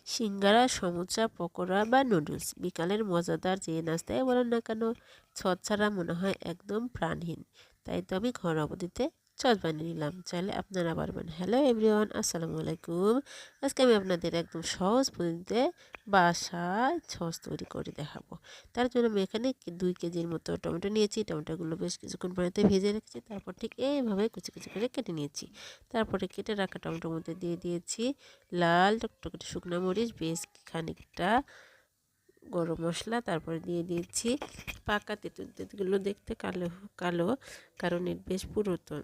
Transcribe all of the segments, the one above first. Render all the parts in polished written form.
সিঙ্গারা, সমুচা, পকোড়া বা নুডলস বিকালের মজাদার যে নাস্তায় বলেন না কেন, ছদ ছাড়া মনে হয় একদম প্রাণহীন। তাই তো আমি ঘরোয়া পদ্ধতিতে ছদ বানিয়ে নিলাম, চাইলে আপনারা পারবেন। হ্যালো এভরিওয়ান, আসসালামু আলাইকুম। আজকে আমি আপনাদের একদম সহজ পদ্ধতিতে বাসায় ছদ তৈরি করে দেখাবো। তার জন্য আমি এখানে 2 কেজির মতো টমেটো নিয়েছি। টমেটোগুলো বেশ কিছুক্ষণ পানিতে ভেজে রেখেছি, তারপর ঠিক এইভাবে কুচি কুচি করে কেটে নিয়েছি। তারপরে কেটে রাখা টমেটোর মধ্যে দিয়ে দিয়েছি লাল টকটকে শুকনো মরিচ, বেশ খানিকটা গরম মশলা, তারপরে দিয়ে দিয়েছি পাকা তেঁতুল। তেঁতুলগুলো দেখতে কালো কালো, কারণ এর বেশ পুরাতন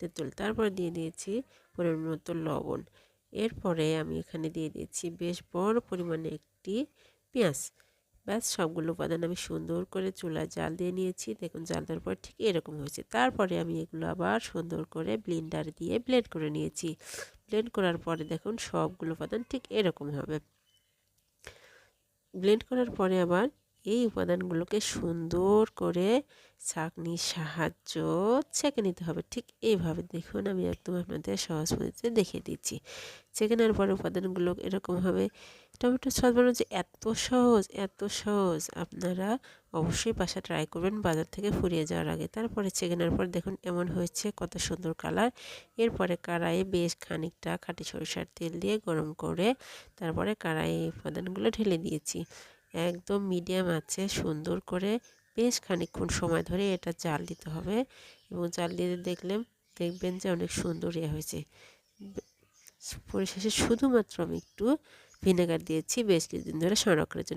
তেঁতুল। তারপরে দিয়ে দিয়েছি পরিমাণ মতো লবণ। এরপরে আমি এখানে দিয়ে দিয়েছি বেশ বড় পরিমাণে একটি পেঁয়াজ। ব্যাস, সবগুলো উপাদান আমি সুন্দর করে চুলায় জাল দিয়ে নিয়েছি। দেখুন, জাল দেওয়ার পর ঠিক এরকম হয়েছে। তারপরে আমি এগুলো আবার সুন্দর করে ব্লেন্ডার দিয়ে ব্লেন্ড করে নিয়েছি। ব্লেন্ড করার পরে দেখুন সবগুলো উপাদান ঠিক এরকম হবে। ব্লেন্ড করার পরে আবার এই উপাদানগুলোকে সুন্দর করে ছাঁকনির সাহায্য ছেঁকে নিতে হবে। ঠিক এইভাবে দেখুন, আমি একদম আপনাদের সহজ পদ্ধতিতে দেখিয়ে দিচ্ছি। ছেঁকে নেওয়ার পরে উপাদানগুলো এরকম হবে। টমেটো সস বানানো যে এত সহজ, এত সহজ, আপনারা অবশ্যই বাসা ট্রাই করবেন বাজার থেকে ফুরিয়ে যাওয়ার আগে। তারপরে ছেঁকে নেওয়ার পর দেখুন এমন হয়েছে, কত সুন্দর কালার। এরপরে কড়াইয়ে বেশ খানিকটা খাঁটি সরিষার তেল দিয়ে গরম করে তারপরে কড়াইয়ে উপাদানগুলো ঢেলে দিয়েছি। একদম মিডিয়াম আছে সুন্দর করে বেশ খানিকক্ষণ সময় ধরে এটা জাল দিতে হবে, এবং জাল দিয়ে দেখবেন যে অনেক সুন্দর হয়েছে। পরিশেষে শুধুমাত্র আমি একটু ভিনেগার দিয়েছি বেশ কিছুদিন ধরে সংরক্ষণের জন্য।